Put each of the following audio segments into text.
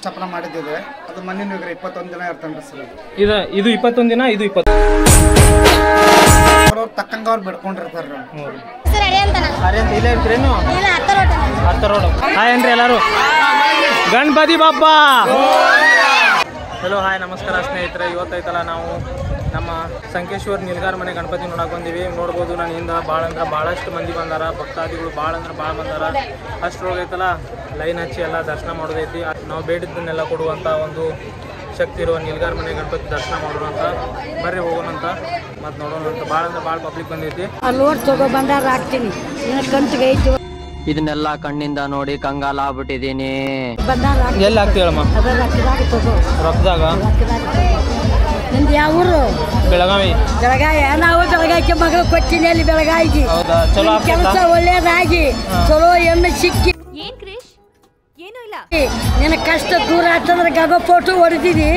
ಚಪ್ಪಲ ಮಾಡಿದ್ದಿದೆ ಅದು ಮಣ್ಣಿನ ವಿಗ್ರಹ 21 ದಿನ ಇರ್ತಾನೆ ಸರ್. ಇದು 21 ದಿನ ಇದು 20 ಅವ್ರು ತಕ್ಕಂಗ ಅವ್ರು ಬಿಡ್ಕೊಂಡಿರ್ತಾರೆ ಸರ್. ಅಡಿ ಅಂತ ಇಲ್ಲೇ ಇರ್ತೀರೇನು? ಇಲ್ಲ, ಹತ್ತ ರೋಡ್. ಹಾಯ್ ಏನ್ರಿ ಎಲ್ಲರೂ, ಗಣಪತಿ ಬಾಪ್ಪ. ಹಲೋ ಹಾಯ್ ನಮಸ್ಕಾರ ಸ್ನೇಹಿತರೆ. ಇವತ್ತೈತಲ್ಲ ನಾವು ನಮ್ಮ ಸಂಕೇಶ್ವರ್ ನಿಲ್ಗಾರ ಮನೆ ಗಣಪತಿ ನೋಡಕ್ಕೆ ಬಂದೀವಿ. ನೋಡ್ಬೋದು ನನ್ನ ಹಿಂದೆ ಭಾಳಷ್ಟು ಮಂದಿ ಬಂದಾರ, ಭಕ್ತಾದಿಗಳು ಭಾಳ ಬಂದಾರ. ಅಷ್ಟರೊಳಗೈತಲ್ಲ ಲೈನ್ ಹಚ್ಚಿ ಎಲ್ಲ ದರ್ಶನ ಮಾಡೋದೈತಿ. ನಾವು ಬೇಡಿದ್ದನ್ನೆಲ್ಲ ಕೊಡುವಂಥ ಒಂದು ಶಕ್ತಿ ಇರುವ ನಿಲ್ಗಾರ ಮನೆ ಗಣಪತಿ ದರ್ಶನ ಮಾಡೋಣ ಅಂತ ಬರ್ರಿ ಹೋಗೋಣಂತ ಮತ್ತು ನೋಡೋಣ ಅಂತ. ಭಾಳ ಪಬ್ಲಿಕ್ ಬಂದೈತಿ. ಲೋಡ್ ತಗೋ ಬಂದಾರ ಹಾಕ್ತೀನಿ, ಕಂತಿಗೆ ಐತಿ. ಇದನ್ನೆಲ್ಲ ಕಣ್ಣಿಂದ ನೋಡಿ ಕಂಗಾಲ ಆಗ್ಬಿಟ್ಟಿದೀನಿ. ಎಲ್ಲಿ ಆಗ್ತಿ ಹೇಳಮ್ಮ? ರೊಕ್ಕದಾಗ. ನಿಂದು ಯಾವ ಊರು? ಬೆಳಗಾವಿ. ನಾವು ಬೆಳಗಾವಿಗೆ ಮಗಳು ಕೊಟ್ಟಿನಿ. ಅಲ್ಲಿ ಬೆಳಗಾವಿಗೆ ಕೆಲಸ ಒಳ್ಳೇದಾಗಿ ಚಲೋ ಎಣ್ಣೆ ಸಿಕ್ಕಿ ಏನೂ ಇಲ್ಲ. ನಿನ್ನ ಕಷ್ಟ ದೂರ ಆಗ್ತಂದ್ರೆ ಗಗ ಫೋಟೋ ಹೊಡೆದಿನಿ.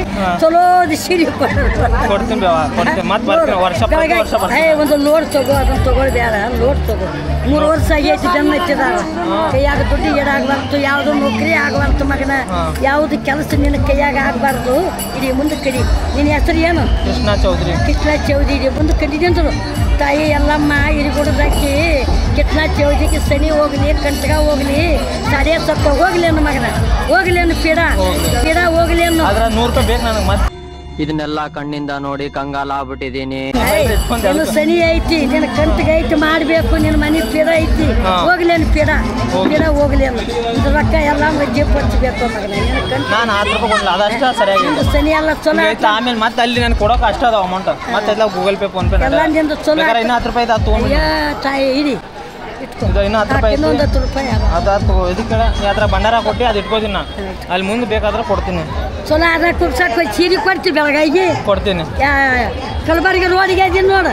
ಚಲೋ ಸೀರೆ ಕೊಡ್ತೀನಿ. ಒಂದು ಲೋಡ್ ತಗೋ, ಅದನ್ನ ತಗೊಳ್ ಬೇಡ. ಲೋಡ್ ತಗೋ. 3 ವರ್ಷ ಆಗೈತಿ ಜನ್ಮ ಇಟ್ಟಿದಾರ. ಕೈಯಾಗ ದುಡ್ಡು ಎಡಾಗಬಾರ್ದು, ಯಾವ್ದು ನೌಕರಿ ಆಗಬಾರ್ದು ಮಗನ. ಯಾವ್ದು ಕೆಲಸ ನಿನ್ನ ಕೈಯಾಗ ಆಗಬಾರ್ದು. ಇಡೀ ಮುಂದೆ ಕಡಿ. ನಿನ್ನ ಹೆಸರು ಏನು? ಕೃಷ್ಣ ಚೌಧರಿ. ಮುಂದೆ ಕಡಿದಿ ಅಂತರು. ತಾಯಿ ಎಲ್ಲಮ್ಮ ಹಿರಿಗುಡದಾಕಿ ಕೃಷ್ಣ ಚೌಧರಿಗೆ ಸನಿ ಹೋಗ್ಲಿ, ಕಂಟಗ ಹೋಗ್ಲಿ, ಸಾಡಿಯ ಸತ್ತ ಹೋಗ್ಲಿ ಅನ್ನ ಮಗನ. ಹೋಗ್ಲಿ ಅನ್ನು ಪೀಡ ಹೋಗ್ಲಿ ಅನ್ನು. 100 ರೂಪಾಯಿ ಬೇಕು ನನಗೆ. ಮತ್ತೆ ಇದನ್ನೆಲ್ಲ ಕಣ್ಣಿಂದ ನೋಡಿ ಕಂಗಾಲ ಆಗ್ಬಿಟ್ಟಿದೀನಿ. ಸನಿ ಐತಿ, ನಿನ್ನ ಕಂಟಿಗೆ ಐತಿ, ಮಾಡ್ಬೇಕು. ನಿನ್ನ ಮನೆ ಪೀಡ ಐತಿ, ಹೋಗ್ಲಿ ಅನ್ನು ಪೀಡ ಹೋಗ್ಲಿ ಅನ್ನು. ಇದು ರೊಕ್ಕ ಎಲ್ಲ ಮಜ್ಜಿ ಪಡಿಸ್ಬೇಕು ಮಗನ. ನಾನು 10 ರೂಪಾಯಿ ಕೊಡಲ್ಲ, ಅದಷ್ಟ ಸರಿಯಾಗಿ. ಸನಿ ಎಲ್ಲ ಚಲೋ ಆಮೇಲೆ ಮತ್ತೆ ಅಲ್ಲಿ ನಾನು ಕೊಡೋಕೆ ಅಷ್ಟ ಅದಾವ ಅಮೌಂಟ್. ಮತ್ತೆ ಎಲ್ಲ ಗೂಗಲ್ ಪೇ ಫೋನ್ ಪೇ ಎಲ್ಲ ನಿಂದು ಚಲೋ. ಇನ್ನು 10 ರೂಪಾಯಿ ತಾಯಿ ಇಡಿ ಇನ್ನು 10 ರೂಪಾಯಿ. ಇನ್ನೊಂದು 10 ರೂಪಾಯಿ ಅದು ಇದಕ್ಕೆ ಯಾತ್ರ ಭಂಡಾರ ಕೊಟ್ಟು ಅದು ಇಟ್ಕೋತೀನಿ ನಾ. ಅಲ್ಲಿ ಮುಂದೆ ಬೇಕಾದ್ರೆ ಕೊಡ್ತೀನಿ. ಚಲೋ ಅದ ಕುರ್ಸಕ್ಕೆ ಸೀರೆ ಕೊಡ್ತೀವಿ ಬೆಳಗಾಯಿಗೆ ಕೊಡ್ತೀನಿ. ಕಲಬುರಗಿ ರೋಡಿಗೆ ಇದೀನಿ ನೋಡು.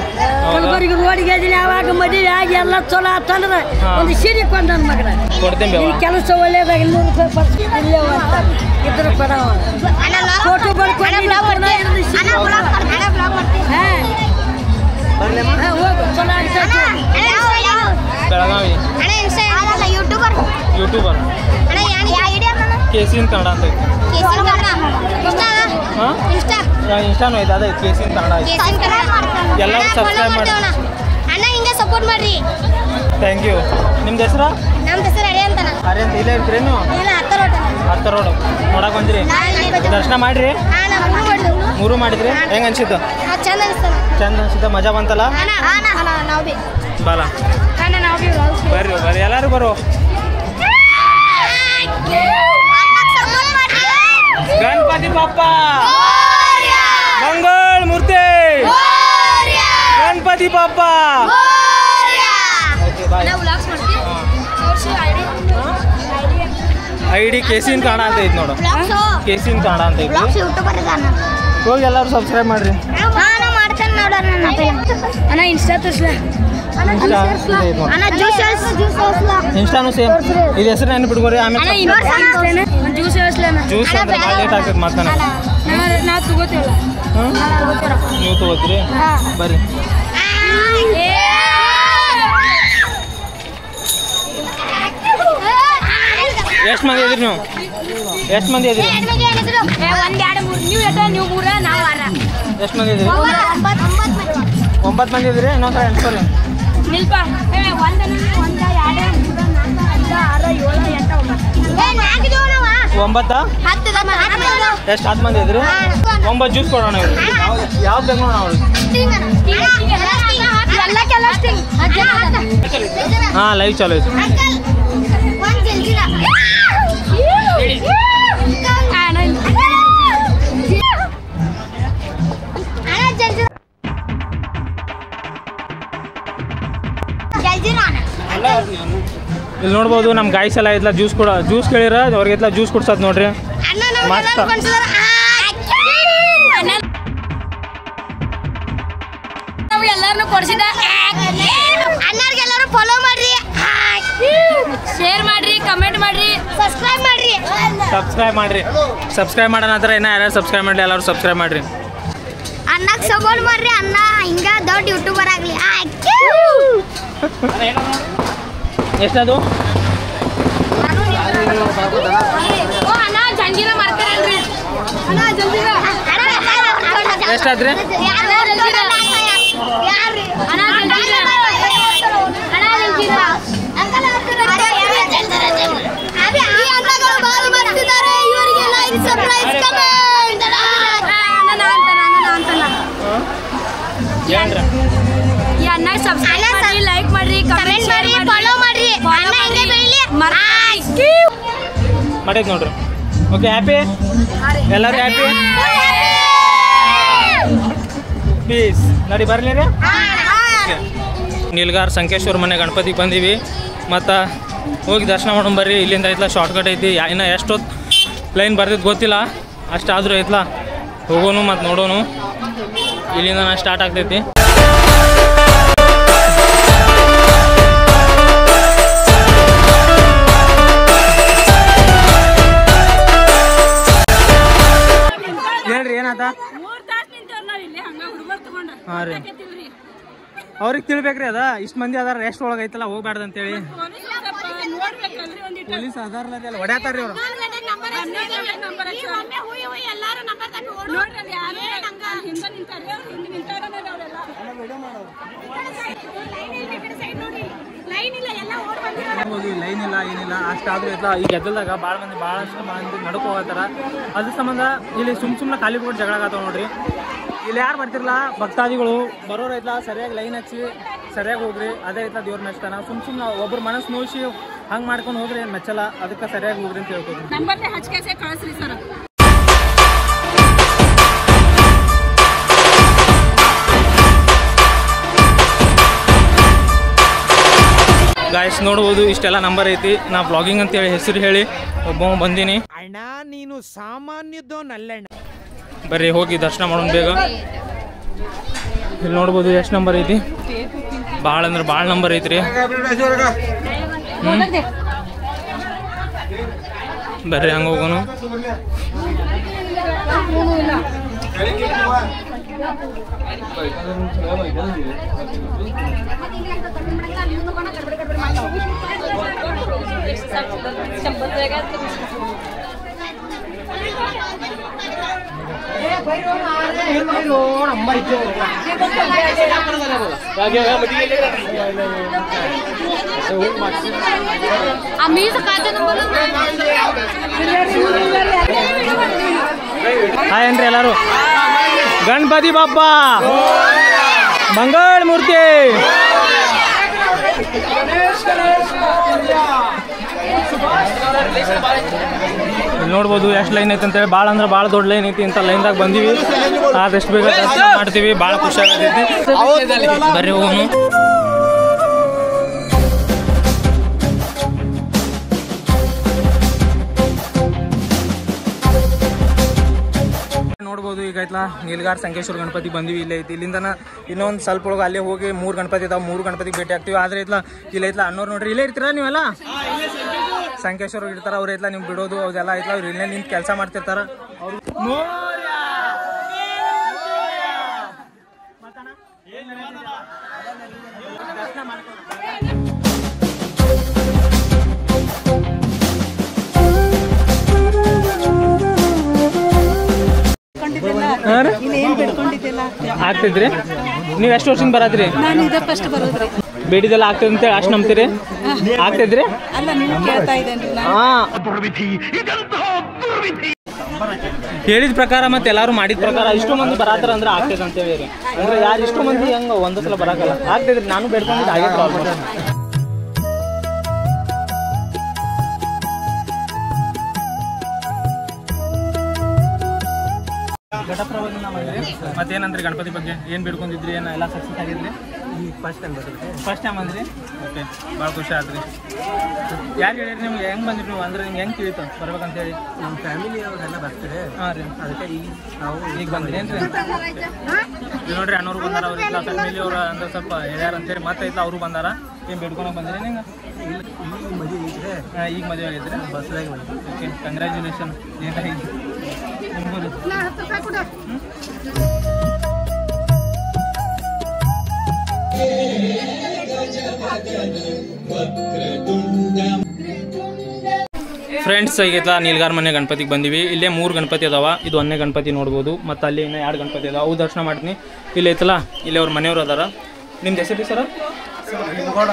ಕಲಬುರಗಿ ರೋಡಿಗೆ ಇದೀನಿ. ಯಾವಾಗ ಮದುವೆ ಆಗಿ ಎಲ್ಲ ಚಲೋ ಆತಂದ್ರೆ ಒಂದು ಸೀರೆ ಕೊಂಡ ನನ್ನ ಮಗನ ಕೊಡ್ತೀನಿ. ಕೆಲಸ ಒಳ್ಳೇದಾಗ 100 ರೂಪಾಯಿ ಪರ್ಸ್ಕೊಂಡು ಇದ್ರ ಕೊಡವ ಫೋಟೋ ಬರ್ಕೊಂಡು ಹೋಗು. ಚಲೋ ಆಗ್ತೈತಿ. ಬೆಳಗಾವಿ ಯೂಟ್ಯೂಬರ್ ಕೇಸಿನ್ ಕನ್ನಡ ಅಂತ ಐತಿ. ಇನ್ಸ್ಟಾನು ಐತೆ, ಅದೇ ಕೇಸಿನ್ ಕನ್ನಡ ಐತಿ. ಎಲ್ಲರೂ ಸಬ್ಸ್ಕ್ರೈಬ್ ಮಾಡಿ ಅಣ್ಣ. ಹಿಂಗೆ ಸಪೋರ್ಟ್ ಮಾಡ್ರಿ. Thank you. ನಿಮ್ದು ಹೆಸರು? ನಮ್ಮ ಹೆಸರು ಅಡಿ ಅಂತ. ಇಲ್ಲೇ ಇರ್ತೀರೇನು? ಇಲ್ಲ, ಹತ್ತ ರೋಡ್ ನೋಡಕ್ ಬಂದ್ರಿ? ದರ್ಶನ ಮಾಡ್ರಿ? 3 ಮಾಡಿದ್ರಿ? ಹೆಂಗ ಅನ್ಸಿತ್ತು? ಚಂದ ಅನ್ಸಿತ್ತ? ಮಜಾ ಬಂತಲ್ಲ? ಬಾಲ ಬರ್ರಿ ಎಲ್ಲಾರು ಬರೋ. ಗಣಪತಿ ಬಾಪ್ಪ ಮಂಗಳ ಮೂರ್ತಿ. ಗಣಪತಿ ಬಾಪ್ಪ. ಐಡಿ ಕೇಸಿನ್ ಕನ್ನಡ ಅಂತ ಐತಿ ನೋಡು. ಕೇಸಿನ್ ಕನ್ನಡ ಅಂತ ಐತಿ. ಹೋಗಿ ಎಲ್ಲರೂ ಸಬ್ಸ್ಕ್ರೈಬ್ ಮಾಡ್ರಿ. ಅಣ್ಣ ಇನ್ಸ್ಟಾ ತೋರಿಸ್ಲ. ಇನ್ಸ್ಟಾನು ಸೇಮ್. ಇದು ಹೆಸರು ನೆನಪು ಬಿಟ್ಕೋರಿ. ಆಮೇಲೆ ಜ್ಯೂಸ್ ಜ್ಯೂಸ್ ಅಂದ್ರೆ ಭಾಳ ಲೇಟ್ ಆಗ್ತದೆ. ಮತ್ತೆ ನಾವು ತಗೋತೀವಲ್ಲ. ನೀವು ತಗೋತೀರಿ? ಬರ್ರಿ. ಎಷ್ಟು ಮಂದಿ ಇದ್ರಿ ನೀವು? ಎಷ್ಟು ಮಂದಿ ಇದ್ರಿ? ಎಷ್ಟು ಮಂದಿ ಇದ್ರಿ? 9 ಮಂದಿ ಇದ್ರಿ. ಇನ್ನೊಂದು ಎಣ್ಸ್ಕೊರಿ. 9 ಎಷ್ಟು? 10 ಮಂದಿ ಇದ್ರಿ. 9 ಜ್ಯೂಸ್ ಕೊಡೋಣ. ಯಾವ್ದು ಬೇಕು ನೋಡೋಣ ಅವ್ರಿಗೆ. ಹಾಂ, ಲೈವ್ ಚಾಲು ಐತಿ. ಇಲ್ಲಿ ನೋಡ್ಬೋದು ನಮ್ಮ ಗಾಯ್ಸ್ ಎಲ್ಲ ಐತ್ಲ ಜ್ಯೂಸ್ ಕೇಳಿರ ಅವ್ರಿಗೆಲ್ಲ ಜ್ಯೂಸ್ ಕೊಡ್ಸೋದು ನೋಡ್ರಿ. ಮಸ್ತ್. ಎಲ್ಲಾರನ್ನು ಕೊಡ್ಸಿದ. ಎಲ್ಲರೂ ಫಾಲೋ ಮಾಡ್ರಿ, ಶೇರ್ ಮಾಡ್ರಿ, ಕಮೆಂಟ್ ಮಾಡ್ರಿ, ಸಬ್ಸ್ಕ್ರೈಬ್ ಮಾಡೋಣ ಹತ್ರ. ಇನ್ನ ಯಾರು ಸಬ್ಸ್ಕ್ರೈಬ್ ಮಾಡಲಿ ಎಲ್ಲರೂ ಸಬ್ಸ್ಕ್ರೈಬ್ ಮಾಡ್ರಿ. ಅಣ್ಣಕ್ಕೆ ಸಪೋರ್ಟ್ ಮಾಡ್ರಿ. ಅಣ್ಣ ಹಿಂಗ ದೊಡ್ಡ ಯೂಟ್ಯೂಬರ್ ಆಗಲಿ. ಎಷ್ಟದು? ಅಣ್ಣ ಜಂಗಿನ ಮಾಡ್ತಾರೆ. ಎಷ್ಟಾದ್ರಿ? ಲೈಕ್ ಮಾಡ್ರಿ, ಕಮೆಂಟ್ ಮಾಡ್ರಿ, ಫಾಲೋ ಮಾಡ್ರಿ. ಮಾಡಿದ್ ನೋಡ್ರಿ. ಓಕೆ, ಹ್ಯಾಪಿ ಎಲ್ಲರೂ ಹ್ಯಾಪಿ ಪೀಸ್ ನಡಿ ಬರ್ಲಿ ರೀ. ನೀಲ್ಗಾರ್ ಸಂಕೇಶ್ವರ ಮನೆ ಗಣಪತಿಗೆ ಬಂದೀವಿ. ಮತ್ತು ಹೋಗಿ ದರ್ಶನ ಮಾಡೋಣ ಬರ್ರಿ. ಇಲ್ಲಿಂದ ಐತ್ಲ ಶಾರ್ಟ್ಕಟ್ ಐತಿ. ಇನ್ನು ಎಷ್ಟೊತ್ತು ಲೈನ್ ಬರ್ದಿದ್ದು ಗೊತ್ತಿಲ್ಲ, ಅಷ್ಟಾದರೂ ಐತ್ಲ ಹೋಗೋನು ಮತ್ತು ನೋಡೋನು. ಇಲ್ಲಿಂದ ನಾನು ಸ್ಟಾರ್ಟ್ ಆಗ್ತೈತಿ. ಹೇಳ್ರಿ ಏನಾದ? ಹಾಂ ರೀ, ಅವ್ರಿಗೆ ತಿಳ್ಬೇಕ್ರಿ ಅದ. ಇಷ್ಟು ಮಂದಿ ಅದಾರ, ಎಷ್ಟು ಒಳಗೆ ಐತಲ್ಲ ಹೋಗ್ಬಾರ್ದು ಅಂತೇಳಿ. ಪೊಲೀಸ್ ಅದಾರಲ್ಲ ಅಲ್ಲಿ ಹೊಡ್ಯಾತಾರ್ರಿ ಅವ್ರು. ಲೈನ್ ಇಲ್ಲ ಏನಿಲ್ಲ, ಅಷ್ಟಾದ್ರೂ ಐತ್ಲ. ಈ ಗೆದ್ದಲ್ದಾಗ ಭಾಳಷ್ಟು ಮಂದಿ ನಡ್ಕೊ ಹೋಗತ್ತಾರ. ಅದ್ರ ಸಂಬಂಧ ಇಲ್ಲಿ ಸುಮ್ಮನೆ ಖಾಲಿ ಕೊಟ್ಟು ಜಗಳ ಆಗತ್ತಾವ ನೋಡ್ರಿ. ಇಲ್ಲಿ ಯಾರು ಬರ್ತಿರಲ್ಲ ಭಕ್ತಾದಿಗಳು ಬರೋರು ಐತ್ಲ, ಸರಿಯಾಗಿ ಲೈನ್ ಹಚ್ಚಿ ಸರಿಯಾಗಿ ಹೋಗ್ರಿ. ಅದೇ ಐತ್ಲ ದೇವ್ರ ಮೆಚ್ತಾನ. ಸುಮ್ಮನೆ ಒಬ್ಬರು ಮನಸ್ಸು ನೋಯಿಸಿ ಹಂಗೆ ಮಾಡ್ಕೊಂಡು ಹೋಗ್ರಿ ಮೆಚ್ಚಲ್ಲ. ಅದಕ್ಕೆ ಸರಿಯಾಗಿ ಹೋಗ್ರಿ ಅಂತ ಹೇಳ್ಬೋದು. ಗಾಯ್ಸ್ ನೋಡ್ಬೋದು, ಇಷ್ಟೆಲ್ಲ ನಂಬರ್ ಐತಿ. ನಾ ಬ್ಲಾಗಿಂಗ್ ಅಂತೇಳಿ ಹೆಸರು ಹೇಳಿ ಒಬ್ಬ ಬಂದೀನಿ. ಅಣ್ಣ ನೀನು ಸಾಮಾನ್ಯದೋನಲ್ಲಣ್ಣ. ಬರ್ರಿ ಹೋಗಿ ದರ್ಶನ ಮಾಡೋಣ ಬೇಗ. ಇಲ್ಲಿ ನೋಡ್ಬೋದು ಎಷ್ಟು ನಂಬರ್ ಐತಿ. ಭಾಳ ಅಂದ್ರೆ ಭಾಳ ನಂಬರ್ ಐತ್ರಿ. ಬರ್ರಿ ಹಂಗೆ ಹೋಗೋಣ. ಹಾಯ್ ಏನ್ರಿ ಎಲ್ಲಾರು. ಗಣಪತಿ ಬಾಪ್ಪ ಮಂಗಳ ಮೂರ್ತಿ. ಇಲ್ಲಿ ನೋಡ್ಬೋದು ಎಷ್ಟು ಲೈನ್ ಐತಿ ಅಂತೇಳಿ. ಭಾಳ ಅಂದ್ರೆ ಭಾಳ ದೊಡ್ಡ ಲೈನ್ ಐತಿ. ಇಂಥ ಲೈನ್ದಾಗ ಬಂದೀವಿ. ಆದಷ್ಟು ಬೇಗ ದರ್ಶನ ಮಾಡ್ತೀವಿ. ಭಾಳ ಖುಷಿ ಆಗತೈತಿ. ಬರ್ರಿ ಹೋಗೋನು. ನೋಡ್ಬೋದು ಈಗ ಐತ್ಲಾ ನೀಲ್ಗಾರ್ ಸಂಕೇಶ್ವರ ಗಣಪತಿ ಬಂದಿವಿ. ಇಲ್ಲೇ ಐತಿ. ಇಲ್ಲಿಂದ ಇನ್ನೊಂದು ಸ್ವಲ್ಪ ಒಳಗೆ ಅಲ್ಲೇ ಹೋಗಿ 3 ಗಣಪತಿ ಇದಾವೆ. 3 ಗಣಪತಿ ಭೇಟಿ ಆಗ್ತೀವಿ. ಆದ್ರೆ ಐತ್ಲಾ ಇಲ್ಲ ಐತ್ಲಾ ಅನ್ನೋರು ನೋಡ್ರಿ ಇಲ್ಲೇ ಇರ್ತೀರಾ ನೀವೆಲ್ಲ. ಸಂಕೇಶ್ವರ ಇರ್ತಾರ ಅವ್ರು ಐತ್ಲಾ ನಿಮ್ಗೆ ಬಿಡೋದು ಅದೆಲ್ಲ ಐತ್ಲಾ. ಅವ್ರು ಇಲ್ಲೇ ನಿಂತು ಕೆಲಸ ಮಾಡ್ತಿರ್ತಾರ. ಅವ್ರು ಆಗ್ತಿದ್ರಿ. ನೀವು ಎಷ್ಟು ವರ್ಷದಿಂದ ಬರತ್ರಿ? ಬೇಡಿದೆಲ್ಲ ಆಗ್ತದೆ ಅಂತೇಳಿ ಅಷ್ಟು ನಂಬ್ತೀರಿ? ಆಗ್ತಿದ್ರಿ? ಹೇಳಿದ ಪ್ರಕಾರ ಮತ್ತೆ ಎಲ್ಲಾರು ಮಾಡಿದ ಪ್ರಕಾರ ಇಷ್ಟು ಮಂದಿ ಬರತ್ತಾರ ಅಂದ್ರೆ ಆಗ್ತದೆ ಅಂತ ಹೇಳಿ. ಅಂದ್ರೆ ಯಾರು ಇಷ್ಟು ಮಂದಿ ಹೆಂಗ ಒಂದ್ ಸಲ ಬರಾಕಲ್ಲ. ಆಗ್ತಿದ್ರಿ. ನಾನು ಬೇಡ್ಕೊಂಡಿದ್ದು ಆಗಿತ್ತು ಆಲ್ಮೋಸ್ಟ್. ಘಟಪ್ರಭಾವದಿಂದ ಬಂದ್ರಿ. ಮತ್ತೇನಂದ್ರಿ ಗಣಪತಿ ಬಗ್ಗೆ ಏನು ಬೇಡ್ಕೊಂಡಿದ್ರಿ? ಏನೋ ಎಲ್ಲ ಸಕ್ಸಸ್ ಆಗಿದ್ರಿ? ಫಸ್ಟ್ ಟೈಮ್ ಅಂದ್ರಿ. ಓಕೆ, ಭಾಳ ಖುಷಿ ಆದ್ರಿ. ಯಾರು ಹೇಳಿರಿ ನಿಮ್ಗೆ? ಹೆಂಗೆ ಬಂದ್ರಿ ನೀವು? ಅಂದ್ರೆ ನಿಮ್ಗೆ ಹೆಂಗೆ ತಿಳಿತು ಬರ್ಬೇಕಂತೇಳಿ? ನಮ್ಮ ಫ್ಯಾಮಿಲಿ ಅವರೆಲ್ಲ ಬರ್ತಾರೆ. ಹಾಂ ರೀ, ಅದಕ್ಕೆ ಈಗ ಬಂದ್ರಿ ಏನ್ರಿ? ನೋಡ್ರಿ ಅಣ್ಣವ್ರು ಬಂದಾರ. ಅವ್ರಿಲ್ಲ ಫ್ಯಾಮಿಲಿ ಅವ್ರು ಅಂದ್ರೆ ಸ್ವಲ್ಪ ಹೇಳ್ಯಾರ ಅಂತೇಳಿ ಮತ್ತೆ ಐತ್ಲ ಅವರು ಬಂದಾರ. ಏನು ಬೇಡ್ಕೊಳಕ್ಕೆ ಬಂದ್ರಿ ನಿಂಗೆ? ಈಗ ಮದುವೆ ಆಗಿದ್ರಿ? ಬಸ್ದಾಗಿ ಬಂದ್ರಿ. Okay, congratulation. ಏನಾಗಿದೆ ನಿಮ್ಗೂ? ಫ್ರೆಂಡ್ಸ್ ಈಗೈತಲ್ಲ ನೀಲ್ಗಾರ್ ಮನೆ ಗಣಪತಿಗೆ ಬಂದಿವಿ. ಇಲ್ಲೇ 3 ಗಣಪತಿ ಅದಾವ. ಇದು 1ನೇ ಗಣಪತಿ ನೋಡ್ಬೋದು. ಮತ್ತು ಅಲ್ಲಿ ಇನ್ನೂ 2 ಗಣಪತಿ ಅದಾವ. ಅವು ದರ್ಶನ ಮಾಡ್ತೀನಿ. ಇಲ್ಲಿ ಐತಲ್ಲ ಇಲ್ಲಿ ಅವ್ರ ಮನೆಯವ್ರು ಅದಾರ. ನಿಮ್ದು ಹೆಸರು ಸರ? ಹಿಂಗೋಡ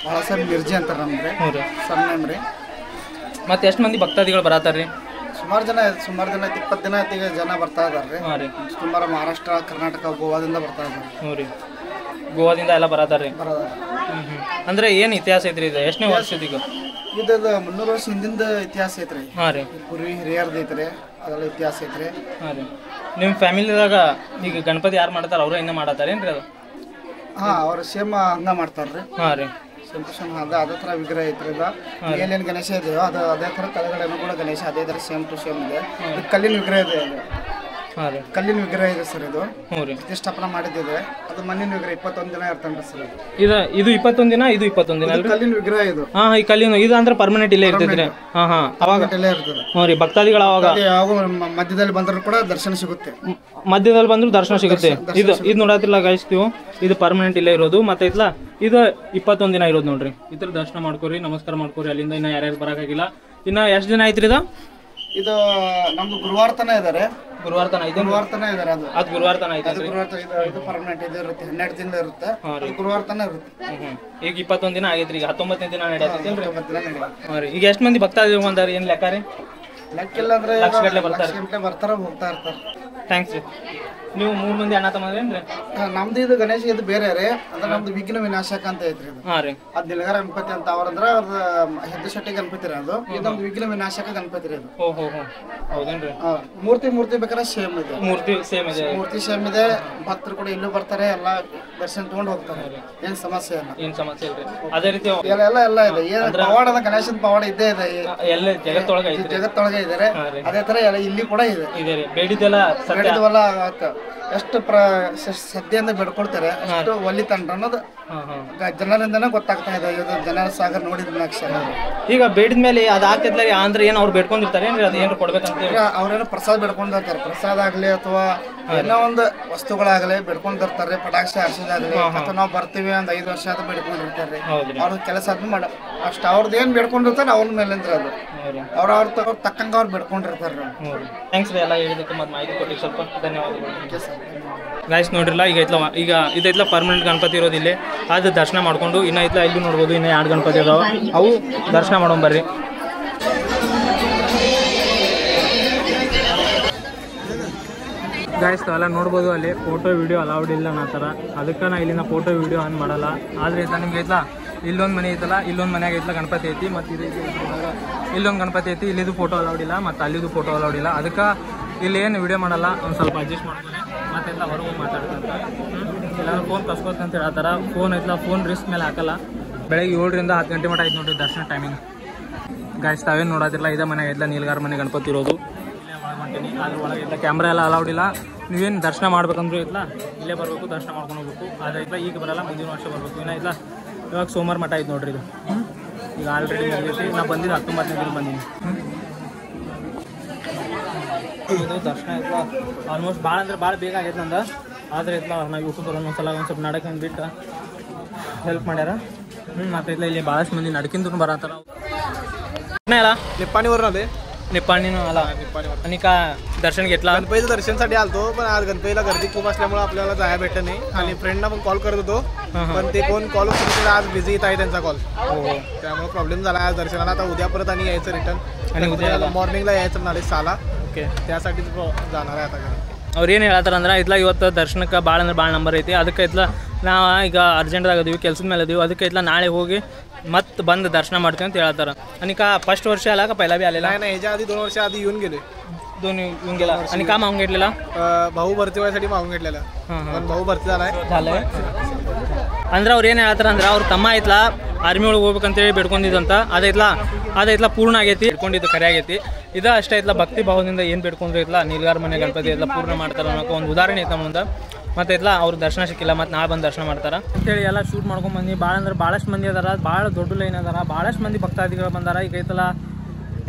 ಭಾಳ ಸರ್ ಮಿರ್ಜಿ ಅಂತಾರೆ ನಮ್ಗೆ. ಹ್ಞೂ ರೀ. ಸಣ್ಣ. ಮತ್ತು ಎಷ್ಟು ಮಂದಿ ಭಕ್ತಾದಿಗಳು ಬರತ್ತಾರ ರೀ? ಸುಮಾರು ದಿನ 20 ದಿನ ಈಗ ಜನ ಬರ್ತಾ ಇದಾರೆ ರೀ. ಹಾಂ ರೀ. ಸುಮಾರು ಮಹಾರಾಷ್ಟ್ರ, ಕರ್ನಾಟಕ, ಗೋವಾದಿಂದ ಬರ್ತಾ ಇದ್ದಾರೆ. ಹ್ಞೂ ರೀ. ಗೋವಾದಿಂದ ಎಲ್ಲ ಬರತ್ತಾರ ರೀ. ಅಂದರೆ ಏನು ಇತಿಹಾಸ ಐತ್ರಿ ಇದು? ಎಷ್ಟನೇ ವರ್ಷದ ಈಗ? ಇದು 300 ವರ್ಷ ಹಿಂದಿಂದ ಇತಿಹಾಸ ಐತ್ರಿ. ಹಾಂ ರೀ. ಪೂರ್ವಿ ಹಿರಿಯರ್ದು ಐತ್ರಿ, ಅದೆಲ್ಲ ಇತಿಹಾಸ ಐತ್ರಿ. ಹಾಂ ರೀ. ನಿಮ್ಮ ಫ್ಯಾಮಿಲಿದಾಗ ಈಗ ಗಣಪತಿ ಯಾರು ಮಾಡ್ತಾರೆ ಅವ್ರು ಇನ್ನೂ ಮಾಡತ್ತಾರೇನು ರೀ ಅದು? ಹಾಂ, ಅವ್ರು ಸೇಮ್ ಹಂಗ ಮಾಡ್ತಾರ್ರಿ. ಹಾಂ ರೀ. ಸೇಮ್ ಅದೇ ಥರ ವಿಗ್ರಹ ಐತ್ರಿ. ಏನೇನು ಗಣೇಶ ಇದೆಯೋ ಅದು ಅದೇ ಥರ ಕೆಳಗಡೆನೂ ಕೂಡ ಗಣೇಶ ಅದೇ ಥರ ಸೇಮ್ ಟು ಸೇಮ್ ಇದೆ. ಇದು ಕಲ್ಲಿನ ವಿಗ್ರಹ ಇದೆ. ಅದು ಹಾಂ ರೀ. ಕಲ್ಲಿನ ವಿಗ್ರಹ ಇದೆ ಸರ್. ಇದು ಹ್ಞೂ ರೀ. ಪ್ರತಿಷ್ಠಾಪನೆ ಮಾಡಿದ್ದಿದೆ. ಅದು ಮಣ್ಣಿನ ವಿಗ್ರಹ 21 ದಿನ ಇರ್ತಾನೆ ಸರ್. ಇದು 21 ದಿನ, ಇದು 21 ದಿನ ಅಲ್ರಿ? ಕಲ್ಲಿನ ವಿಗ್ರಹ ಇದು. ಹಾಂ, ಈ ಕಲ್ಲಿನ ಇದು ಅಂದ್ರೆ ಪರ್ಮನೆಂಟ್ ಇಲ್ಲೇ ಇರ್ತೈತ್ರಿ. ಹಾಂ ಹಾಂ. ಅವಾಗ ಇಲ್ಲೇ ಇರ್ತದೆ. ಹ್ಞೂ ರೀ. ಭಕ್ತಾದಿಗಳು ಅವಾಗ ಯಾವ ಮಧ್ಯದಲ್ಲಿ ಬಂದರೂ ಕೂಡ ದರ್ಶನ ಸಿಗುತ್ತೆ. ಮಧ್ಯದಲ್ಲಿ ಬಂದ್ರು ದರ್ಶನ ಸಿಗುತ್ತೆ. ಇದು ನೋಡತ್ತಿಲ್ಲ ಗಾಯಿಸ್ತೀವಿ. ಇದು ಪರ್ಮನೆಂಟ್ ಇಲ್ಲೇ ಇರೋದು. ಮತ್ತೆ ಐತ್ಲ ಇದು 21 ದಿನ ಇರೋದು ನೋಡ್ರಿ. ಇದ್ರ ದರ್ಶನ ಮಾಡ್ಕೋರಿ, ನಮಸ್ಕಾರ ಮಾಡ್ಕೋರಿ. ಅಲ್ಲಿಂದ ಇನ್ನ ಯಾರ್ಯಾರು ಬರೋಕ್ಕಾಗಿಲ್ಲ. ಇನ್ನ ಎಷ್ಟು ದಿನ ಐತ್ರಿ ಇದು ನಮ್ದು ಗುರುವಾರ ತನ ಇದಾರೆ. ಗುರುವಾರ ತನ ಐತೆ. ಗುರುವಾರ ತನ ಇದಾರೆ. ಅದು ಗುರುವಾರ ತನ ಐತೆ. ಇದು ಪರ್ಮನೆಂಟ್ ಇದು ಇರುತ್ತೆ. 12 ತಿಂಗಳು ಇರುತ್ತೆ. ಗುರುವಾರ ತನ ಇರುತ್ತೆ. ಈಗ 21 ದಿನ ಆಗೈತ್ರಿ. ಈಗ 19ನೇ ದಿನ ನಡೆಯತ್ತೈತಿ. 19 ದಿನ ನಡೆಯುತ್ತೆ. ಹಾಂ ರೀ. ಈಗ ಎಷ್ಟು ಮಂದಿ ಭಕ್ತಾದಿಗಳು ಬಂದಾರ? ಏನು ಲೆಕ್ಕ ರೀ? ಲೆಕ್ಕಿಲ್ಲ ಅಂದ್ರೆ ಲಕ್ಷಗಟ್ಟಲೆ ಬರ್ತಾರೆ. ಬರ್ತಾರ ಹೋಗ್ತಾ ಇರ್ತಾರೆ. ಥ್ಯಾಂಕ್ಸ್ ರೀ. ನೀವು 3 ಮಂದಿ ಅಣ್ಣ ತಮ್ಮಂದ್ರೇನ್ರಿ? ನಮ್ದು ಇದು ಗಣೇಶ ಇದು ಬೇರೆ ರೀ. ಅಂದ್ರೆ ನಮ್ದು ವಿಘ್ನ ವಿನಾಶಕ ಅಂತ ಐತ್ರಿ. ಇದು ಹಾಂ ರೀ. ಅದು ನಿಲ್ಗಾರ ಗಣಪತಿ ಅಂತ ಅವ್ರಂದ್ರೆ ಅವ್ರದ್ದು ಹೆದ್ದು ಶೆಟ್ಟಿ ಗಣಪತಿ ರೀ. ಅದು ಇದು ನಮ್ದು ವಿಘ್ನ ವಿನಾಶಕ ಗಣಪತಿ ರೀ. ಅದು ಹೋ ಹೌದೇನ್ರಿ? ಮೂರ್ತಿ ಬೇಕಾದ್ರೆ ಸೇಮ್ ಇದೆ. ಮೂರ್ತಿ ಸೇಮ್ ಇದೆ. ಮೂರ್ತಿ ಸೇಮ್ ಇದೆ. ಭಕ್ತರು ಕೂಡ ಇಲ್ಲೂ ಬರ್ತಾರೆ, ಎಲ್ಲ ದರ್ಶನ ತಗೊಂಡು ಹೋಗ್ತಾರೆ. ಏನ್ ಸಮಸ್ಯೆ ಇಲ್ಲ. ಏನ್ ಸಮಸ್ಯೆ ಇಲ್ರಿ. ಅದೇ ರೀತಿ ಎಲ್ಲ ಇದೆ. ಏನ್ ಪವಾಡ ಗಣೇಶನ ಪವಾಡ ಇದ್ದೇ ಇದೆ. ಎಲ್ಲ ಜಗತ್ತೊಳಗೆ ಐತ್ರಿ. ಜಗತ್ತೊಳಗೆ ಇದಾರೆ. ಅದೇ ತರ ಎಲ್ಲ ಇಲ್ಲಿ ಕೂಡ ಇದೆ. ಇದೆ ರೀ. ಬೇಡಿದೆಲ್ಲ ಬೇಡಿದವಲ್ಲ ಎಷ್ಟು ಶ್ರದ್ಧೆಯಿಂದ ಬೇಡ್ಕೊಳ್ತಾರೆ ಅಷ್ಟು ಒಲಿತಂಡ್ರ ಅನ್ನೋದು ಜನರಿಂದನೇ ಗೊತ್ತಾಗ್ತಾ ಇದೆ. ಇದು ಜನರ ಸಾಗರ್ ನೋಡಿದ ಅಕ್ಷರ. ಈಗ ಬೇಡಿದ ಮೇಲೆ ಅದು ಆಗ್ತೈತ್ಲ ರೀ. ಅಂದ್ರೆ ಏನು ಅವ್ರು ಬೇಡ್ಕೊಂಡಿರ್ತಾರೆ ಏನ್ರಿ? ಅದು ಏನಾರು ಕೊಡ್ಬೇಕಂತ ಅವ್ರೇನೋ ಪ್ರಸಾದ ಬೇಡ್ಕೊಂಡಿರ್ತಾರೆ. ಪ್ರಸಾದ ಆಗ್ಲಿ ಅಥವಾ ಏನೋ ಒಂದು ವಸ್ತುಗಳಾಗಲಿ ಬೇಡ್ಕೊಂಡಿರ್ತಾರೆ. ಪಟಾಕ್ಷಿ ಹರಿಸೋದಾಗ್ಲಿ ಅಥವಾ ನಾವು ಬರ್ತೀವಿ ಒಂದು 5 ವರ್ಷ ಆದ್ರೂ ಬೇಡ್ಕೊಂಡಿರ್ತಾರೆ. ಅವ್ರ ಕೆಲಸ ಆದ್ರೂ ಮಾಡ ಅಷ್ಟು ಅವ್ರದ್ದು ಏನ್ ಬೇಡ್ಕೊಂಡಿರ್ತಾರೆ ಅವ್ರ ಮೇಲೆ ಅಂದ್ರೆ ಅದು ಅವ್ರ ತಕ್ಕಂಗ ಅವ್ರು ಬೇಡ್ಕೊಂಡಿರ್ತಾರೆ. ಥ್ಯಾಂಕ್ಸ್ ರೀ. ಎಲ್ಲ ಹೇಳಿದಕ್ಕೆ ಮತ್ತು ಮಾಹಿತಿ ಕೊಟ್ಟಿಗೆ ಸ್ವಲ್ಪ ಧನ್ಯವಾದಗಳು. ಗಾಯ್ಸ್ ನೋಡ್ರಿಲ್ಲ ಈಗ ಇದೈತ್ಲ ಪರ್ಮನೆಂಟ್ ಗಣಪತಿ ಇರೋದು ಇಲ್ಲಿ. ಅದು ದರ್ಶನ ಮಾಡ್ಕೊಂಡು ಇನ್ನ ಐತ್ಲ ಇಲ್ಲಿ ನೋಡ್ಬೋದು. ಇನ್ನೂ 2 ಗಣಪತಿ ಅದಾವ. ಅವು ದರ್ಶನ ಮಾಡೋಣ ಬರ್ರಿ. ಗಾಯ್ಸ್ ಎಲ್ಲ ನೋಡ್ಬೋದು. ಅಲ್ಲಿ ಫೋಟೋ ವಿಡಿಯೋ ಅಲೌಡ್ ಇಲ್ಲ ಅನ್ನೋ ಥರ. ಅದಕ್ಕೆ ನಾ ಇಲ್ಲಿನ ಫೋಟೋ ವಿಡಿಯೋ ಆನ್ ಮಾಡಲ್ಲ. ಆದರೆ ಐತ್ಲ ನಿಮ್ಗೆ ಐತ್ಲ ಇಲ್ಲೊಂದು ಮನೆ ಐತಲ್ಲ, ಇಲ್ಲೊಂದು ಮನೆಯಾಗ ಐತ್ಲ ಗಣಪತಿ ಐತಿ. ಮತ್ತು ಇಲ್ಲೊಂದು ಗಣಪತಿ ಐತಿ. ಇಲ್ಲಿದು ಫೋಟೋ ಅಲೌಡ್ ಇಲ್ಲ ಮತ್ತು ಅಲ್ಲಿದು ಫೋಟೋ ಅಲೌಡ್ ಇಲ್ಲ. ಅದಕ್ಕೆ ಇಲ್ಲಿ ಏನು ವಿಡಿಯೋ ಮಾಡಲ್ಲ. ಒಂದು ಸ್ವಲ್ಪ ಅಡ್ಜಸ್ಟ್ ಮಾಡ್ಕೊಂಡು ಮತ್ತೆಲ್ಲ ಹೊರಗೆ ಮಾತಾಡ್ತಾರೆ. ಎಲ್ಲರೂ ಫೋನ್ ಕಸ್ಕೋತ ಹೇಳ್ತಾರೆ. ಫೋನ್ ಐತ್ಲ ಫೋನ್ ರಿಸ್ಕ್ ಮೇಲೆ ಹಾಕಲ್ಲ. ಬೆಳಗ್ಗೆ 7ರಿಂದ 10 ಗಂಟೆ ಮಟ್ಟ ಐತೆ ನೋಡ್ರಿ ದರ್ಶನ ಟೈಮಿಂಗ್. ಗಾಯ್ಸ್ ತಾವೇನು ನೋಡೋದಿಲ್ಲ. ಇದೇ ಮನೆ ಐತ್ಲ ನೀಲ್ಗಾರ ಮನೆ ಗಣಪತಿ ಇರೋದು. ಇಲ್ಲೇ ಒಳಗೆ ಹೊಂಟೀನಿ. ಅದ್ರ ಒಳಗೆ ಐತ್ಲ ಕ್ಯಾಮ್ರಾ ಎಲ್ಲ ಅಲೌಡ್ ಇಲ್ಲ. ನೀವೇನು ದರ್ಶನ ಮಾಡ್ಬೇಕಂದ್ರೂ ಐತ್ಲ ಇಲ್ಲೇ ಬರಬೇಕು, ದರ್ಶನ ಮಾಡ್ಕೊಂಡು ಹೋಗ್ಬೇಕು. ಆದರೆ ಐತ್ಲ ಈಗ ಬರಲ್ಲ, ಮುಂದಿನ ವರ್ಷ ಬರಬೇಕು. ಇನ್ನೂ ಐತ್ಲ ಇವಾಗ ಸೋಮವಾರ ಮಠ ಐತೆ ನೋಡ್ರಿ ಇದು. ಈಗ ಆಲ್ರೆಡಿ ಮುಗಿದೈತಿ. ನಾ ಬಂದಿದ್ದು 19ನೇ ದಿನ ಬಂದೀನಿ. ಇದು ದರ್ಶನ ಐತ್ಲ ಆಲ್ಮೋಸ್ಟ್ ಭಾಳ ಅಂದ್ರೆ ಭಾಳ ಬೇಗ ಆಗೈತೆ ನಂದು. ಆದರೆ ಐತ್ಲ ನಾವು ಯೂಟ್ಯೂಬರ್ ಒಂದ್ಸಲ ಒಂದು ಸ್ವಲ್ಪ ನಡಕಂದು ಬಿಟ್ಟು ಹೆಲ್ಪ್ ಮಾಡ್ಯಾರ. ಮತ್ತೆ ಐತ್ಲ ಇಲ್ಲಿ ಭಾಳಷ್ಟು ಮಂದಿ ನಡ್ಕಿಂತ ಬರತ್ತಾರ. याला निप्पाणीवरून आले. निप्पाणीनं आला. आणि का दर्शन घेतला? गणपतीचं दर्शनसाठी आलतो, पण आज गणपतीला गर्दी खूप असल्यामुळे आपल्याला जायला भेटलं नाही. आणि फ्रेंडना पण कॉल करत होतो, पण ते कोण कॉल उचलत आज बिझी आहे त्यांचा कॉल. त्यामुळे प्रॉब्लेम झाला आज दर्शनाला. आता उद्या परत आणि यायचं रिटर्न. आणि उद्या मॉर्निंगला यायचं म्हणाले 6ला. ओके, त्यासाठीच जाणार आहे आता घरी. ಅವ್ರು ಏನು ಹೇಳ್ತಾರಂದ್ರೆ ಇತ್ಲ ಇವತ್ತು ದರ್ಶನಕ್ಕೆ ಭಾಳ ಅಂದ್ರೆ ಭಾಳ ನಂಬರ್ ಐತಿ. ಅದಕ್ಕೆ ಇತ್ಲ ನಾವು ಈಗ ಅರ್ಜೆಂಟ್ದಾಗ ಅದೀವಿ, ಕೆಲಸದ ಮೇಲೆ ಅದೀವಿ. ಅದಕ್ಕೆ ಇತ್ಲ ನಾಳೆ ಹೋಗಿ ಮತ್ತೆ ಬಂದು ದರ್ಶನ ಮಾಡ್ತೀವಿ ಅಂತ ಹೇಳ್ತಾರೆ. आणि का फर्स्ट वर्ष आला का पहिला बी आलेला? नाही, ह्याच्या आधी 2 वर्ष आधी येऊन गेले. 2 येऊन गेला. आणि का मागून घेतलेला? भाऊ भरती व्हायसाठी मागून घेतलेला. पण भाऊ भरती झालाय. ಅಂದ್ರೆ ಅವ್ರು ಏನು ಹೇಳ್ತಾರೆ ಅಂದ್ರೆ ಅವ್ರ ತಮ್ಮ ಐತ್ಲ ಆರ್ಮಿ ಒಳಗೆ ಹೋಗ್ಬೇಕಂತೇಳಿ ಬೇಡ್ಕೊಂಡಿದ್ದಂತ. ಅದೈತ್ಲ ಪೂರ್ಣ ಆಗೈತಿ, ಬೇಡ್ಕೊಂಡಿದ್ದು ಖರೆ ಆಗೈತಿ. ಇದು ಅಷ್ಟೇ ಐತ್ಲ ಭಕ್ತಿ ಭಾವದಿಂದ ಏನು ಬೇಡ್ಕೊಂಡ್ರು ಐತ್ಲ ನೀಲ್ಗಾರ ಮನೆ ಗಣಪತಿ ಐತ್ಲ ಪೂರ್ಣ ಮಾಡ್ತಾರೆ ಅನ್ನೋಕೆ ಒಂದು ಉದಾಹರಣೆ ಐತೆ ಮುಂದೆ. ಮತ್ತು ಐತ್ಲ ಅವ್ರ ದರ್ಶನ ಸಿಕ್ಕಿಲ್ಲ, ಮತ್ತು ನಾಳೆ ಬಂದು ದರ್ಶನ ಮಾಡ್ತಾರೆ ಅಂತೇಳಿ ಎಲ್ಲ ಶೂಟ್ ಮಾಡ್ಕೊಂಡು ಬಂದು ಭಾಳ ಅಂದ್ರೆ ಭಾಳಷ್ಟು ಮಂದಿ ಅದಾರ. ಭಾಳ ದೊಡ್ಡ ಲೈನ್ ಅದಾರ, ಭಾಳಷ್ಟು ಮಂದಿ ಭಕ್ತಾದಿಗಳು ಬಂದಾರ. ಈಗ ಐತಲ್ಲ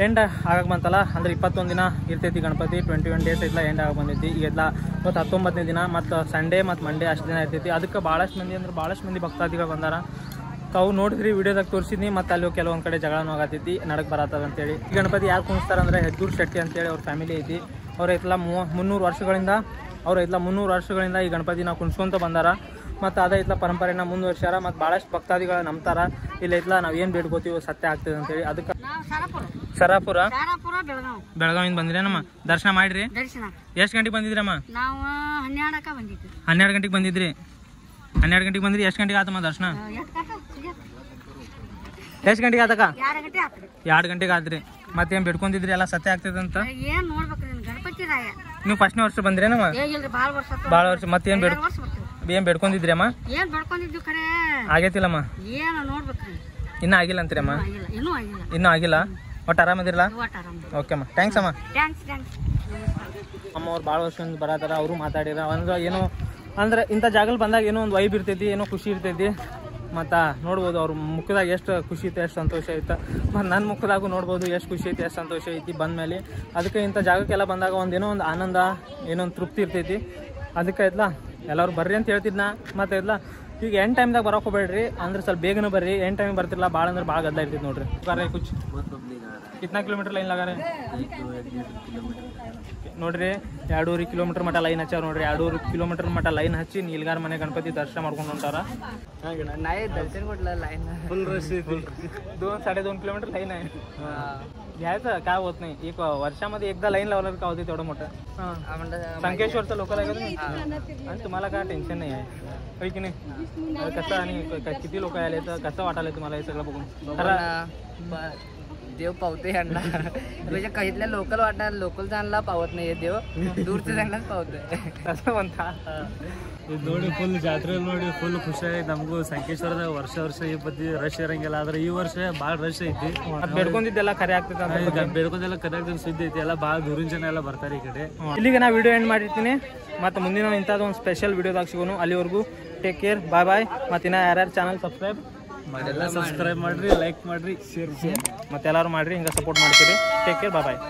ಎಂಡ್ ಆಗಕ್ಕೆ ಬಂತಲ್ಲ, ಅಂದ್ರೆ 21 ದಿನ ಇರ್ತೈತಿ ಗಣಪತಿ. 21 ಡೇಸ್ ಐತ್ಲ ಎಂಡ್ ಆಗಿ ಬಂದೈತಿ. ಈಗ ಐತ್ಲ ಇವತ್ತು 19ನೇ ದಿನ, ಮತ್ತು ಸಂಡೇ ಮತ್ತು ಮಂಡೇ ಅಷ್ಟು ದಿನ ಇರ್ತೈತಿ. ಅದಕ್ಕೆ ಭಾಳಷ್ಟು ಮಂದಿ ಅಂದ್ರೆ ಭಾಳಷ್ಟು ಮಂದಿ ಭಕ್ತಾದಿಗಳು ಬಂದಾರ. ತಾವು ನೋಡಿದ್ರಿ ವಿಡಿಯೋದಾಗ ತೋರಿಸಿದ್ನಿ. ಮತ್ತು ಅಲ್ಲಿ ಕೆಲವೊಂದು ಕಡೆ ಜಗಳನೂ ಆಗತ್ತೈತಿ, ನಡಕ್ ಬರತ್ತದ ಅಂತೇಳಿ. ಈ ಗಣಪತಿ ಯಾರು ಕುಣಿಸ್ತಾರೆ ಅಂದರೆ ಹೆದ್ದೂರು ಶೆಟ್ಟಿ ಅಂತೇಳಿ ಅವ್ರ ಫ್ಯಾಮಿಲಿ ಐತಿ. ಅವ್ರ ಐತಲ್ಲ 300 ವರ್ಷಗಳಿಂದ ಈ ಗಣಪತಿ ನಾವು ಕುಣಿಸ್ಕೊಂತ ಬಂದಾರ. ಮತ್ತು ಅದೈತ್ಲ ಪರಂಪರೆನ ಮುಂದುವರ್ಸ್ಯಾರ. ಮತ್ತು ಭಾಳಷ್ಟು ಭಕ್ತಾದಿಗಳು ನಂಬ್ತಾರ. ಇಲ್ಲಿ ಐತ್ಲ ನಾವು ಏನು ಬೇಡ್ಕೋತೀವಿ ಸತ್ಯ ಆಗ್ತದೆ ಅಂತೇಳಿ. ಅದಕ್ಕೆ ಸರಾಪುರ ಬೆಳಗಾವಿಂದ ಬಂದಿರೇನಮ್ಮ? ದರ್ಶನ ಮಾಡಿರಿ? ಎಷ್ಟು ಗಂಟೆಗೆ ಬಂದಿದ್ರಮ್ಮ? ನಾವು 12 ಬಂದಿದ್ವಿ. 12 ಗಂಟೆಗೆ ಬಂದಿದ್ರಿ? 12 ಗಂಟೆಗೆ ಬಂದಿರಿ. ಎಷ್ಟು ಗಂಟೆಗೆ ಆತಮ್ಮ ದರ್ಶನ? ಎಷ್ಟು ಗಂಟೆಗೆ ಆತಕ್ಕ? 2 ಗಂಟೆಗೆ ಆದ್ರಿ. ಮತ್ತೇನು ಬಿಡ್ಕೊಂಡಿದ್ರಿ ಎಲ್ಲ ಸತ್ಯ ಆಗ್ತದೆ ಅಂತ? ನೀವು ಫಸ್ಟ್ನೇ ವರ್ಷ ಬಂದ್ರೇನಮ್ಮ? ಭಾಳ ವರ್ಷ. ಮತ್ತೇನು ಬೇಡ್ಕೊಂಡಿದ್ರಿ ಅಮ್ಮ? ಆಗೈತಿಲ್ಲಮ್ಮ? ಇನ್ನೂ ಆಗಿಲ್ಲ ಅಂತೀರಮ್ಮ? ಇನ್ನೂ ಆಗಿಲ್ಲ. ಒಟ್ಟು ಆರಾಮದಿರಲ್ಲ? ಓಕೆ ಅಮ್ಮ, ಥ್ಯಾಂಕ್ಸ್ ಅಮ್ಮ. ಅಮ್ಮ ಅವ್ರು ಭಾಳ ವರ್ಷದಿಂದ ಬರತ್ತಾರ, ಅವರು ಮಾತಾಡಿರ. ಅಂದ್ರೆ ಏನೋ ಅಂದ್ರೆ ಇಂಥ ಜಾಗಲ್ಲಿ ಬಂದಾಗ ಏನೋ ಒಂದು ವೈಬ್ ಇರ್ತೈತಿ, ಏನೋ ಖುಷಿ ಇರ್ತೈತಿ. ಮತ್ತು ನೋಡ್ಬೋದು ಅವ್ರ ಮುಖದಾಗ ಎಷ್ಟು ಖುಷಿ ಐತೆ, ಎಷ್ಟು ಸಂತೋಷ ಐತೆ. ಮತ್ತು ನನ್ನ ಮುಖದಾಗೂ ನೋಡ್ಬೋದು ಎಷ್ಟು ಖುಷಿ ಐತಿ, ಎಷ್ಟು ಸಂತೋಷ ಐತಿ ಬಂದಮೇಲೆ. ಅದಕ್ಕೆ ಇಂಥ ಜಾಗಕ್ಕೆಲ್ಲ ಬಂದಾಗ ಒಂದೇನೋ ಒಂದು ಆನಂದ, ಏನೋ ಒಂದು ತೃಪ್ತಿ ಇರ್ತೈತಿ. ಅದಕ್ಕೆ ಐತ್ಲ ಎಲ್ಲರೂ ಬರ್ರಿ ಅಂತ ಹೇಳ್ತಿದ್ನ. ಮತ್ತು ಐತ್ಲ ಈಗ ಎಂಡ್ ಟೈಮ್ದಾಗ ಬರೋಕೆ ಹೋಗ್ಬೇಡ್ರಿ, ಅಂದ್ರೆ ಸ್ವಲ್ಪ ಬೇಗನೆ ಬರ್ರಿ. ಎಂಡ್ ಟೈಮಿಗೆ ಬರ್ತಿರಲ್ಲ ಭಾಳ ಅಂದ್ರೆ ಭಾಳ ಗದ್ದಲ ಇರ್ತೈತಿ ನೋಡ್ರಿ. ಕುछ कितना किलोमीटर लाइन लगा रहे? ನೋಡ್ರಿ 2.5 ಕಿಲೋಮೀಟರ್ ಮಟ್ಟ ಲೈನ್ ಹಚ್ಚಾರ ನೋಡ್ರಿ. 2.5 ಕಿಲೋಮೀಟರ್ ಮಟ್ಟ ಲೈನ್ ಹಚ್ಚಿ ನೀಲ್ಗಾರ್ ಮನೆ ಗಣಪತಿ ದರ್ಶನ ಮಾಡ್ಕೊಂಡು ಹೊಂಟಾರ. फुल रश 2-2.5 किलोमीटर लाईन आहे. घ्यायचं काय होत नाही. एक वर्षामध्ये एकदा लाईन लावलं का होते तेवढं मोठं. संकेश्वरचं लोकल आहे का आणि तुम्हाला काय टेन्शन नाही आहे होय की नाही? कसं आणि किती लोक आले तर कसं वाटायला तुम्हाला हे सगळं बघून? देव पावते यांना म्हणजे काहीतल्या लोकल वाटणार, लोकल जाणला पावत नाहीये देव, दूरचे जाणलाच पावतोय असं म्हणता. ನೋಡಿ ಫುಲ್ ಜಾತ್ರೆ ನೋಡಿ ಫುಲ್ ಖುಷಿ ಆಯ್ತು ನಮಗೂ. ಸಂಕೇಶ್ವರದ ವರ್ಷ ಈ ಬದ್ದಿ ರಶ್ ಇರಂಗಿಲ್ಲ, ಆದ್ರೆ ಈ ವರ್ಷ ಭಾಳ ರಶ್ ಐತಿ. ಬೇಡ್ಕೊಂಡಿದ್ದೆಲ್ಲ ಖರೆ ಆಗ್ತದೆ, ಬೇಡ್ಕೊಂಡೆಲ್ಲ ಕರೆ ಆಗ್ತದೆ, ಸುದ್ದಿ ಐತಿ. ಎಲ್ಲ ಭಾಳ ದೂರಿನ ಜನ ಎಲ್ಲ ಬರ್ತಾರೆ ಈ ಕಡೆ. ಇಲ್ಲಿಗೆ ನಾ ವಿಡಿಯೋ ಎಂಡ್ ಮಾಡಿರ್ತೀನಿ. ಮತ್ತು ಮುಂದಿನ ಇಂಥದ್ದು ಒಂದು ಸ್ಪೆಷಲ್ ವಿಡಿಯೋದಾಗ ಸಿಗೋನು. ಅಲ್ಲಿವರೆಗೂ ಟೇಕ್ ಕೇರ್, ಬಾಯ್. ಮತ್ತು ಇನ್ನು ಯಾರ್ಯಾರು ಚಾನಲ್ ಸಬ್ಸ್ಕ್ರೈಬ್ ಮಾಡ್ರಿ, ಲೈಕ್ ಮಾಡ್ರಿ, ಶೇರ್ ಮತ್ತೆಲ್ಲರೂ ಮಾಡ್ರಿ. ಹಿಂಗೆ ಸಪೋರ್ಟ್ ಮಾಡ್ತೀರಿ. ಟೇಕ್ ಕೇರ್, ಬಾಯ್.